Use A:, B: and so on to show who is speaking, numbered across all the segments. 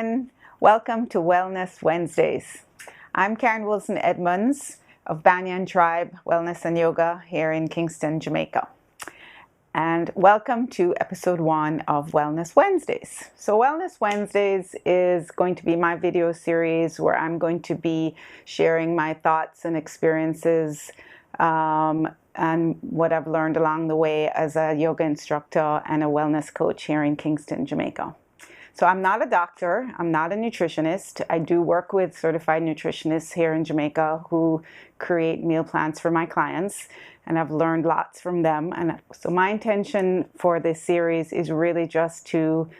A: everyone. Welcome to Wellness Wednesdays. I'm Karin Edmonds of Banyan Tribe Wellness and Yoga here in Kingston, Jamaica. And welcome to episode 1 of Wellness Wednesdays. So Wellness Wednesdays is going to be my video series where I'm going to be sharing my thoughts and experiences and what I've learned along the way as a yoga instructor and a wellness coach here in Kingston, Jamaica. So I'm not a doctor, I'm not a nutritionist. I do work with certified nutritionists here in Jamaica who create meal plans for my clients, and I've learned lots from them. And so my intention for this series is really just to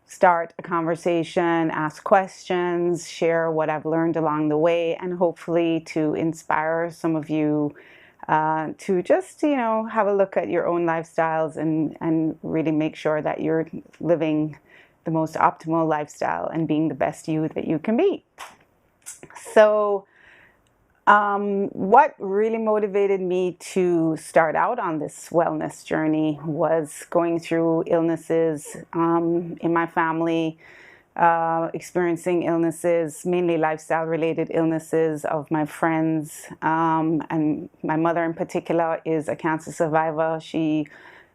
A: start a conversation, ask questions, share what I've learned along the way, and hopefully to inspire some of you to just, have a look at your own lifestyles and really make sure that you're living the most optimal lifestyle and being the best you that you can be. So what really motivated me to start out on this wellness journey was going through illnesses in my family, experiencing illnesses, mainly lifestyle related illnesses of my friends, and my mother in particular is a cancer survivor. She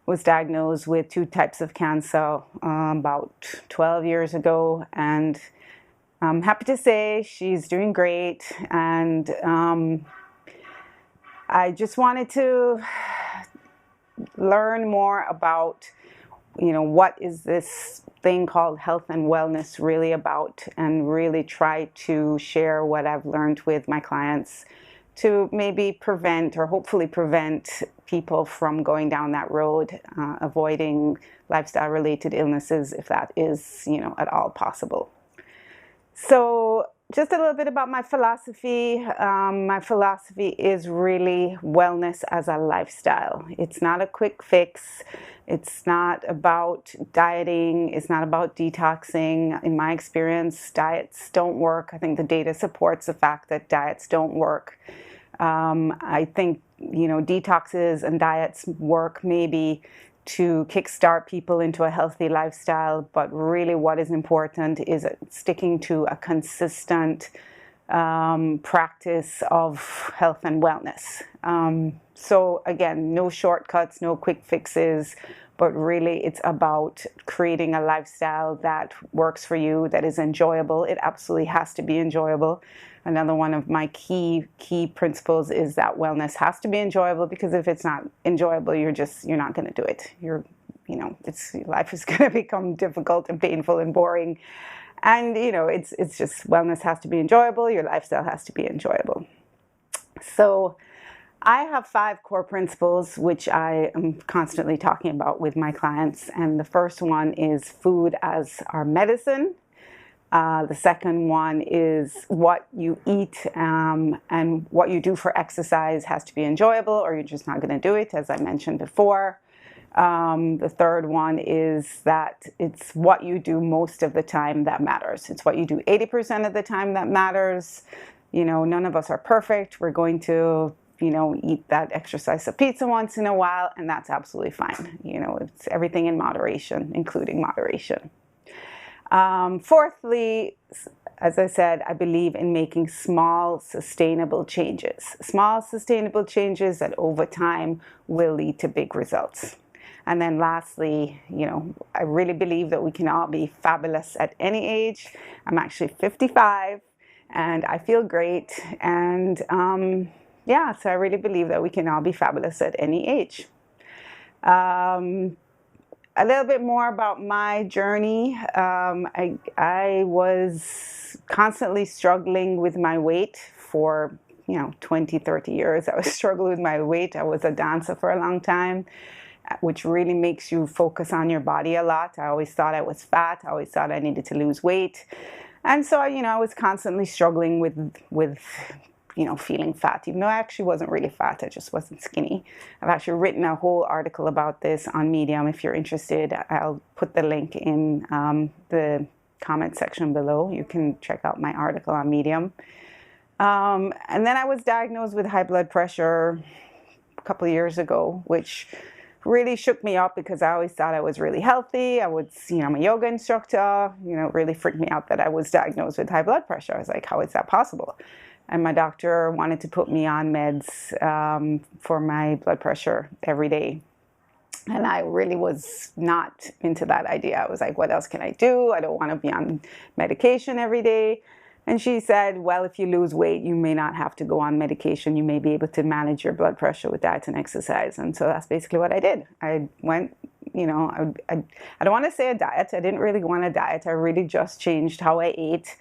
A: was diagnosed with 2 types of cancer about 12 years ago, and I'm happy to say she's doing great. And I just wanted to learn more about, what is this thing called health and wellness really about, and really try to share what I've learned with my clients to maybe prevent or hopefully prevent people from going down that road, avoiding lifestyle related illnesses if that is, at all possible. So just a little bit about my philosophy. My philosophy is really wellness as a lifestyle. It's not a quick fix. It's not about dieting. It's not about detoxing. In my experience, diets don't work. I think the data supports the fact that diets don't work. I think, detoxes and diets work maybe to kickstart people into a healthy lifestyle, but really what is important is sticking to a consistent practice of health and wellness. So again, no shortcuts, no quick fixes, but really it's about creating a lifestyle that works for you, that is enjoyable. It absolutely has to be enjoyable. Another one of my key principles is that wellness has to be enjoyable, because if it's not enjoyable, you're not going to do it. Life is going to become difficult and painful and boring. And, it's just wellness has to be enjoyable. Your lifestyle has to be enjoyable. So I have 5 core principles, which I am constantly talking about with my clients. And the first one is food as our medicine. The second one is what you eat and what you do for exercise has to be enjoyable, or you're just not going to do it, as I mentioned before. The third one is that it's what you do most of the time that matters. It's what you do 80% of the time that matters. None of us are perfect. We're going to eat that extra slice of pizza once in a while, and that's absolutely fine. It's everything in moderation, including moderation. Fourthly, as I said, I believe in making small, sustainable changes. Small, sustainable changes that over time will lead to big results. And then lastly, I really believe that we can all be fabulous at any age. I'm actually 55 and I feel great. And so I really believe that we can all be fabulous at any age. A little bit more about my journey. I was constantly struggling with my weight for 20, 30 years. I was struggling with my weight. I was a dancer for a long time, which really makes you focus on your body a lot. I always thought I was fat. I always thought I needed to lose weight. And so, I was constantly struggling with feeling fat, even though I actually wasn't really fat. I just wasn't skinny. I've actually written a whole article about this on Medium. If you're interested, I'll put the link in the comment section below. You can check out my article on Medium. And then I was diagnosed with high blood pressure a couple of years ago, which really shook me up because I always thought I was really healthy. I'm a yoga instructor, it really freaked me out that I was diagnosed with high blood pressure. I was like, how is that possible? And my doctor wanted to put me on meds for my blood pressure every day. And I really was not into that idea. I was like, what else can I do? I don't want to be on medication every day. And she said, well, if you lose weight, you may not have to go on medication. You may be able to manage your blood pressure with diet and exercise. And so that's basically what I did. I went, I don't want to say a diet. I didn't really want a diet. I really just changed how I ate.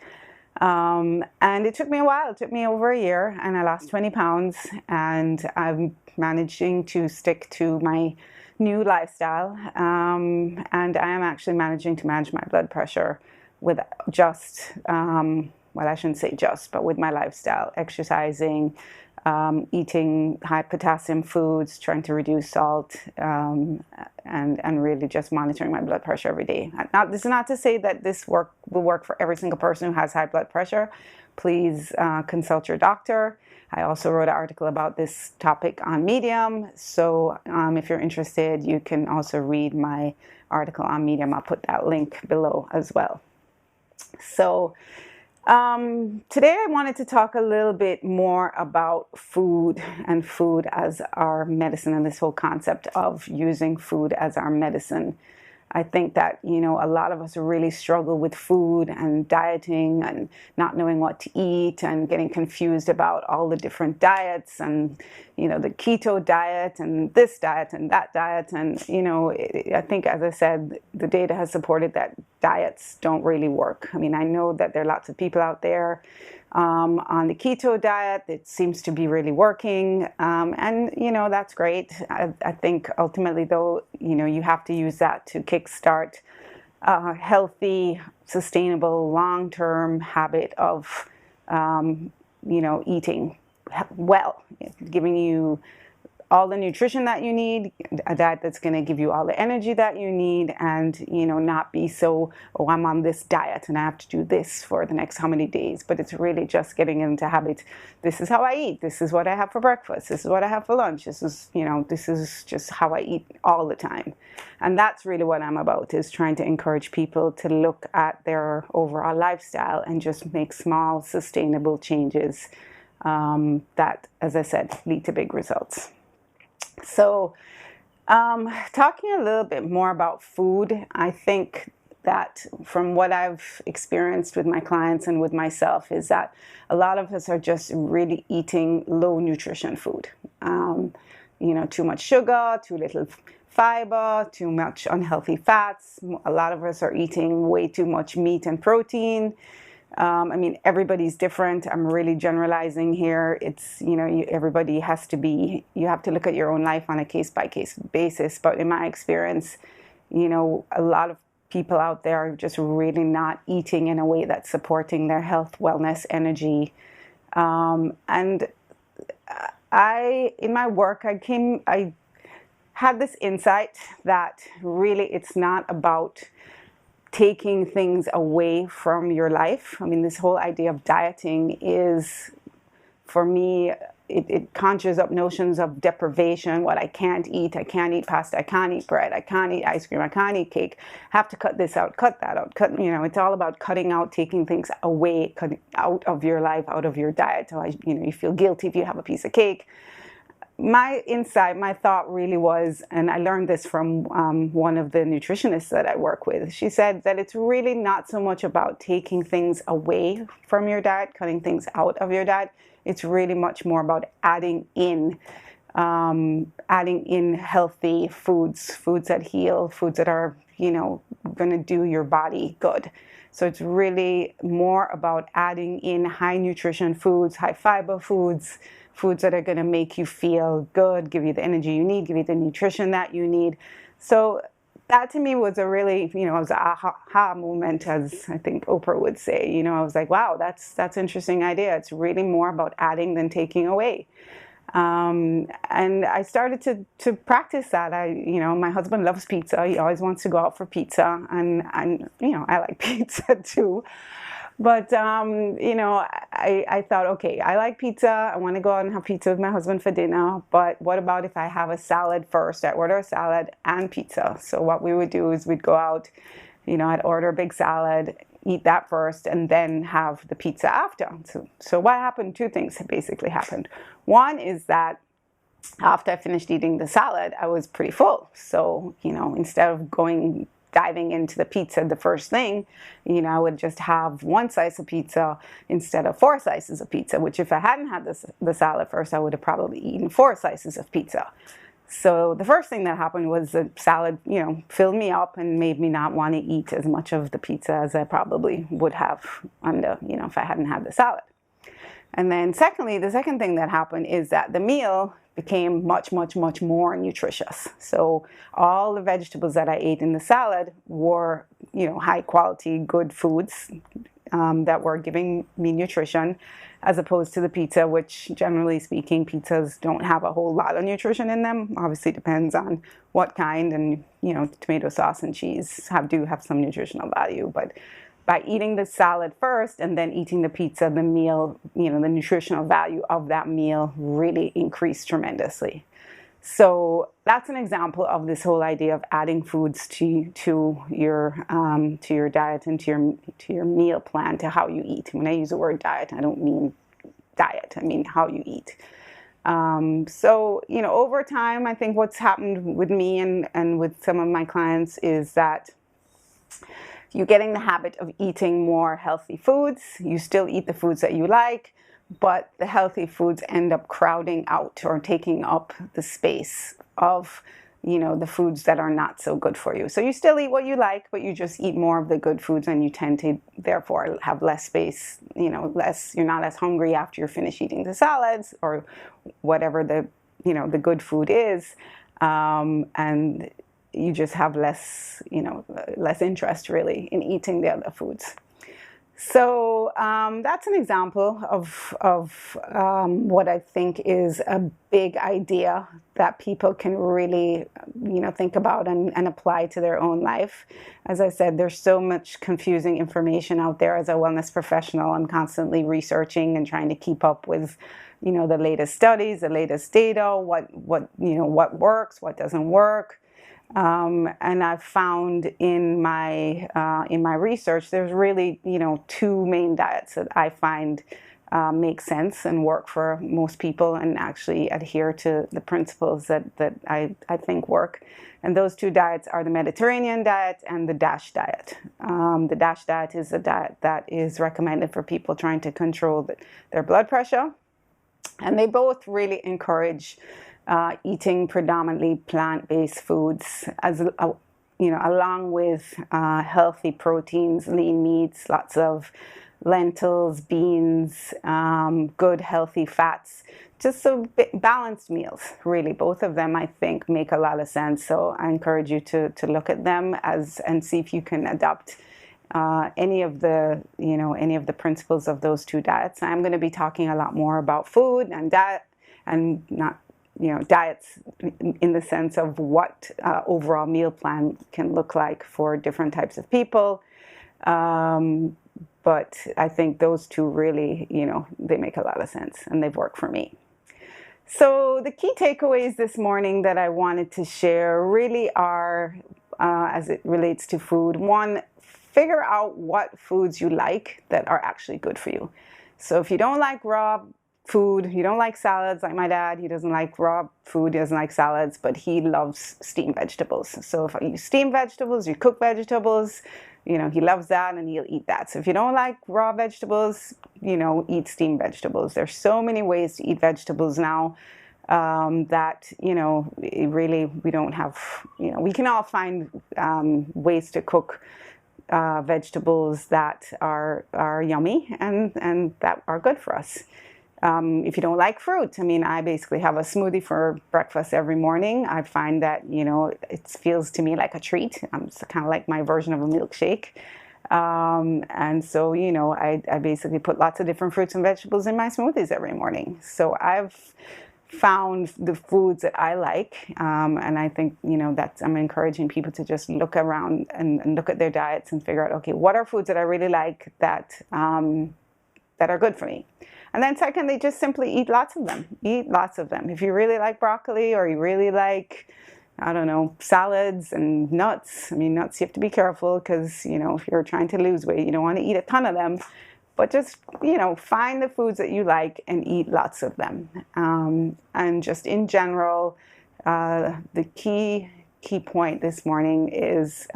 A: And it took me a while. It took me over a year, and I lost 20 pounds. And I'm managing to stick to my new lifestyle. And I am actually managing to manage my blood pressure with just... well, I shouldn't say just, but with my lifestyle, exercising, eating high potassium foods, trying to reduce salt, and really just monitoring my blood pressure every day. Now, this is not to say that this will work for every single person who has high blood pressure. Please consult your doctor. I also wrote an article about this topic on Medium. So if you're interested, you can also read my article on Medium. I'll put that link below as well. So today I wanted to talk a little bit more about food and food as our medicine, and this whole concept of using food as our medicine. I think that, a lot of us really struggle with food and dieting and not knowing what to eat and getting confused about all the different diets and, the keto diet and this diet and that diet. And, I think, as I said, the data has supported that diets don't really work. I mean, I know that there are lots of people out there on the keto diet. It seems to be really working. And, that's great. I think ultimately, though, you have to use that to kickstart a healthy, sustainable, long-term habit of, eating well, giving you all the nutrition that you need, a diet that's going to give you all the energy that you need, and, not be so, oh, I'm on this diet and I have to do this for the next how many days. But it's really just getting into habit. This is how I eat. This is what I have for breakfast. This is what I have for lunch. This is just how I eat all the time. And that's really what I'm about, is trying to encourage people to look at their overall lifestyle and just make small, sustainable changes that, as I said, lead to big results. So, talking a little bit more about food, I think that from what I've experienced with my clients and with myself is that a lot of us are just really eating low nutrition food. Too much sugar, too little fiber, too much unhealthy fats. A lot of us are eating way too much meat and protein. Everybody's different. I'm really generalizing here. It's, everybody has to be, you have to look at your own life on a case-by-case basis. But in my experience, a lot of people out there are just really not eating in a way that's supporting their health, wellness, energy. In my work, I had this insight that really it's not about taking things away from your life. This whole idea of dieting is, for me, it conjures up notions of deprivation, what I can't eat. I can't eat pasta, I can't eat bread, I can't eat ice cream, I can't eat cake. I have to cut this out, cut that out. It's all about cutting out, taking things away, cutting out of your life, out of your diet. So you feel guilty if you have a piece of cake. My insight, my thought really was, and I learned this from one of the nutritionists that I work with. She said that it's really not so much about taking things away from your diet, cutting things out of your diet. It's really much more about adding in healthy foods that heal, foods that are, going to do your body good. So it's really more about adding in high nutrition foods, high fiber foods that are going to make you feel good, give you the energy you need, give you the nutrition that you need. So that to me was a really, it was an aha moment, as I think Oprah would say. I was like, wow, that's an interesting idea. It's really more about adding than taking away. And I started to practice that. My husband loves pizza. He always wants to go out for pizza, and I like pizza too. But, you know, I thought, okay, I like pizza. I want to go out and have pizza with my husband for dinner. But what about if I have a salad first? I order a salad and pizza. So what we would do is we'd go out, you know, I'd order a big salad, eat that first, and then have the pizza after. So what happened? Two things basically happened. One is that after I finished eating the salad, I was pretty full. So, you know, instead of diving into the pizza the first thing, you know, I would just have one slice of pizza instead of 4 slices of pizza, which if I hadn't had the salad first, I would have probably eaten 4 slices of pizza. So the first thing that happened was the salad, you know, filled me up and made me not want to eat as much of the pizza as I probably would have you know, if I hadn't had the salad. And then secondly, the second thing that happened is that the meal became much, much, much more nutritious. So all the vegetables that I ate in the salad were, you know, high quality, good foods that were giving me nutrition, as opposed to the pizza, which generally speaking, pizzas don't have a whole lot of nutrition in them. Obviously depends on what kind, and, you know, tomato sauce and cheese do have some nutritional value, but by eating the salad first and then eating the pizza, the meal, you know, the nutritional value of that meal really increased tremendously. So that's an example of this whole idea of adding foods to your diet and to your meal plan, to how you eat. When I use the word diet, I don't mean diet, I mean how you eat. So, you know, over time, I think what's happened with me and with some of my clients is that you're getting the habit of eating more healthy foods. You still eat the foods that you like, but the healthy foods end up crowding out or taking up the space of, you know, the foods that are not so good for you. So you still eat what you like, but you just eat more of the good foods, and you tend to therefore have less space, you know, you're not as hungry after you're finished eating the salads or whatever the, you know, the good food is. And you just have less, you know, less interest really in eating the other foods. So that's an example of what I think is a big idea that people can really, you know, think about and apply to their own life. As I said, there's so much confusing information out there. As a wellness professional, I'm constantly researching and trying to keep up with, you know, the latest studies, the latest data, what you know, what works, what doesn't work. And I've found in my research, there's really, you know, 2 main diets that I find make sense and work for most people, and actually adhere to the principles that I think work. And those 2 diets are the Mediterranean diet and the DASH diet. The DASH diet is a diet that is recommended for people trying to control their blood pressure, and they both really encourage eating predominantly plant-based foods, as you know, along with healthy proteins, lean meats, lots of lentils, beans, good healthy fats, just so balanced meals. Really, both of them I think make a lot of sense. So I encourage you to look at them and see if you can adopt any of the principles of those 2 diets. I'm going to be talking a lot more about food and diet, and not, you know, diets in the sense of what overall meal plan can look like for different types of people. But I think those 2 really, you know, they make a lot of sense and they've worked for me. So the key takeaways this morning that I wanted to share really are, as it relates to food. 1, figure out what foods you like that are actually good for you. So if you don't like raw food, you don't like salads, like my dad, he doesn't like raw food, he doesn't like salads, but he loves steamed vegetables. So if you steam vegetables, you cook vegetables, you know, he loves that and he'll eat that. So if you don't like raw vegetables, you know, eat steamed vegetables. There's so many ways to eat vegetables now that, you know, really we don't have, you know, we can all find ways to cook vegetables that are yummy and that are good for us. If you don't like fruit, I mean, I basically have a smoothie for breakfast every morning. I find that, you know, it feels to me like a treat. It's kind of like my version of a milkshake. And so, you know, I basically put lots of different fruits and vegetables in my smoothies every morning. So I've found the foods that I like, and I think, I'm encouraging people to just look around and look at their diets and figure out, okay, what are foods that I really like that are good for me. And then secondly, just simply eat lots of them. Eat lots of them. If you really like broccoli, or you really like, I don't know, salads and nuts. I mean, nuts, you have to be careful because, if you're trying to lose weight, you don't want to eat a ton of them. But just, find the foods that you like and eat lots of them. And just in general, the key point this morning is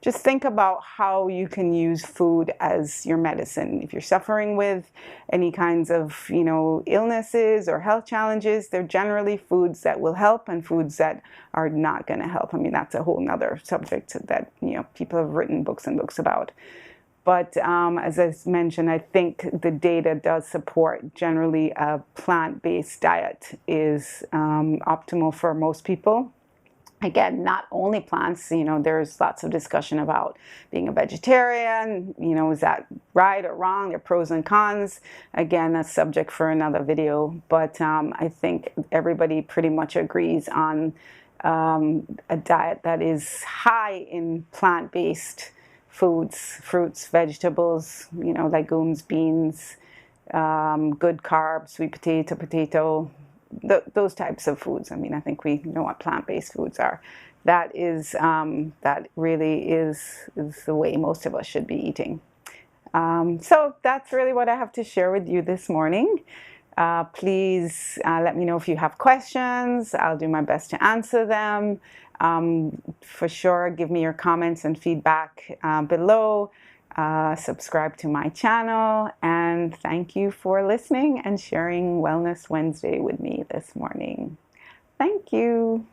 A: just think about how you can use food as your medicine. If you're suffering with any kinds of, illnesses or health challenges, they're generally foods that will help and foods that are not going to help. I mean, that's a whole nother subject that, people have written books and books about. But as I mentioned, I think the data does support generally a plant-based diet is optimal for most people. Again, not only plants, there's lots of discussion about being a vegetarian, is that right or wrong? There are pros and cons. Again, that's subject for another video. But I think everybody pretty much agrees on a diet that is high in plant-based foods, fruits, vegetables, legumes, beans, good carbs, sweet potato, those types of foods. I mean, I think we know what plant-based foods are. That really is the way most of us should be eating. So that's really what I have to share with you this morning. Please let me know if you have questions. I'll do my best to answer them. For sure, give me your comments and feedback below. Subscribe to my channel, and thank you for listening and sharing Wellness Wednesday with me this morning. Thank you.